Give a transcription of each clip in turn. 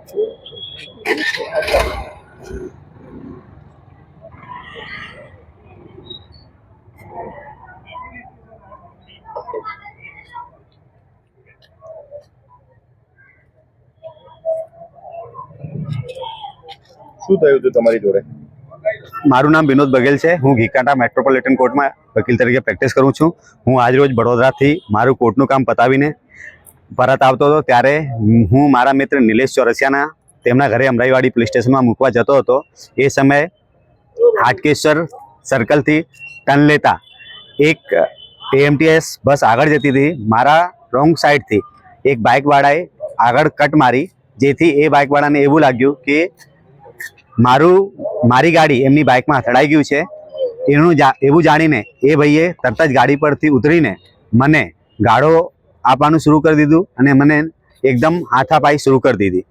શું થયું હતું તમારી જોડે? મારું નામ વિનોદ બઘેલ છે. હું ઘીકાંટા મેટ્રોપોલિટન કોર્ટમાં વકીલ તરીકે પ્રેક્ટિસ કરું છું. હું આજરોજ વડોદરાથી મારું કોર્ટનું કામ પતાવીને પરત આવતો હતો ત્યારે હું મારા મિત્ર નિલેશ ચોરસિયાના તેમના ઘરે અમરાઈવાડી પોલીસ સ્ટેશનમાં મૂકવા જતો હતો. એ સમયે હાટકેશ્વર સર્કલથી ટર્ન લેતા એક AMTS બસ આગળ જતી હતી. મારા રોંગ સાઈડથી એક બાઇકવાળાએ આગળ કટ મારી, જેથી એ બાઇકવાળાને એવું લાગ્યું કે મારી ગાડી એમની બાઇકમાં અથડાઈ ગયું છે. એવું જાણીને એ ભાઈએ તરત જ ગાડી પરથી ઉતરીને મને ગાળો આપવાનું શરૂ કરી દીધું અને મને એકદમ હાથાપાઈ શરૂ કરી દીધી.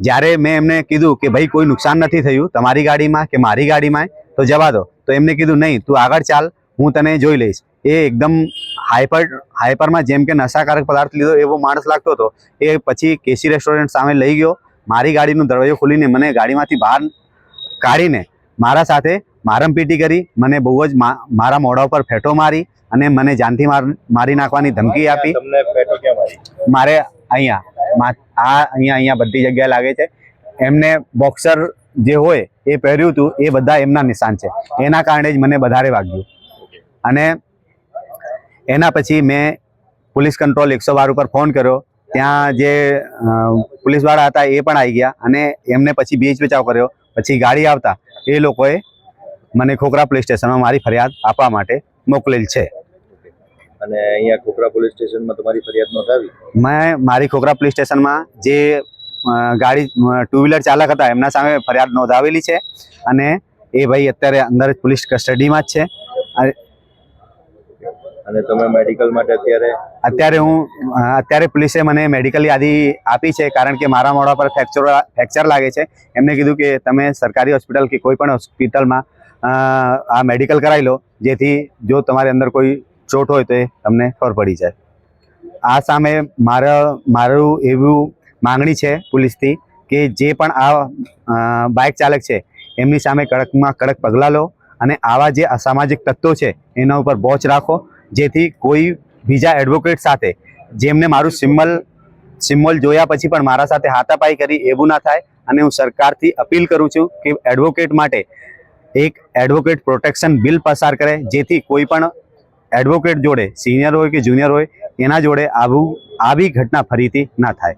જ્યારે મેં એમને કીધું કે ભાઈ કોઈ નુકસાન નથી થયું તમારી ગાડીમાં કે મારી ગાડીમાં, તો જવા દો. તો એમને કીધું નહીં, તું આગળ ચાલ, હું તને જોઈ લઈશ. એ એકદમ હાઈપરમાં જેમ કે નશાકારક પદાર્થ લીધો એવો માણસ લાગતો હતો. એ પછી કેસી રેસ્ટોરન્ટ સામે લઈ ગયો. મારી ગાડીનો દરવાજો ખોલીને મને ગાડીમાંથી બહાર કાઢીને મારા સાથે મારમપીટી કરી, મને બહુ જ મારા મોઢા ઉપર ફેંટો મારી અને મને જાનથી મારી નાખવાની ધમકી આપી. તમને ફેંટો ક્યાં મારી? મારે અહીંયા બધી જગ્યાએ લાગે છે. એમને બોક્સર જે હોય એ પહેર્યું હતું, એ બધા એમના નિશાન છે. એના કારણે જ મને વધારે વાગ્યું. અને એના પછી મેં પોલીસ કંટ્રોલ 112 ઉપર ફોન કર્યો. ત્યાં જે પોલીસવાળા હતા એ પણ આવી ગયા અને એમને પછી બીચ બચાવ કર્યો. પછી ગાડી આવતા એ લોકોએ મને ખોખરા પોલીસ સ્ટેશનમાં મારી ફરિયાદ આપવા માટે મોકલેલ છે. અને અહીંયા ખોખરા પોલીસ સ્ટેશનમાં તમારી ફરિયાદ નોંધાવી? મેં મારી ખોખરા પોલીસ સ્ટેશનમાં જે ગાડી 2 વ્હીલર ચાલક હતા એમના સામે ફરિયાદ નોંધાવેલી છે અને એ ભાઈ અત્યારે અંદર પોલીસ કસ્ટડીમાં જ છે. અને તમે મેડિકલ માટે અત્યારે પોલીસે મને મેડિકલ યાદી આપી છે, કારણ કે મારા મોઢા પર ફ્રેક્ચર લાગે છે. એમને કીધું કે તમે સરકારી હોસ્પિટલ કે કોઈ પણ હોસ્પિટલમાં આ મેડિકલ કરાવી લો, જેથી જો તમારી અંદર કોઈ ચોટ હોય તો એ તમને ખબર પડી જાય. આ સામે મારું એવું માંગણી છે પોલીસથી કે જે પણ આ બાઇક ચાલક છે એમની સામે કડકમાં કડક પગલાં લો અને આવા જે અસામાજિક તત્વો છે એના ઉપર વોચ રાખો, જેથી કોઈ બીજા એડવોકેટ સાથે જેમને મારું સિમ્બોલ જોયા પછી પણ મારા સાથે હાથાપાઈ કરી એવું ના થાય. અને હું સરકારથી અપીલ કરું છું કે એડવોકેટ માટે એક એડવોકેટ પ્રોટેક્શન બિલ પસાર કરે, જેથી કોઈ પણ એડવોકેટ જોડે સિનિયર હોય કે જુનિયર હોય એના જોડે આવી ઘટના ફરીથી ના થાય.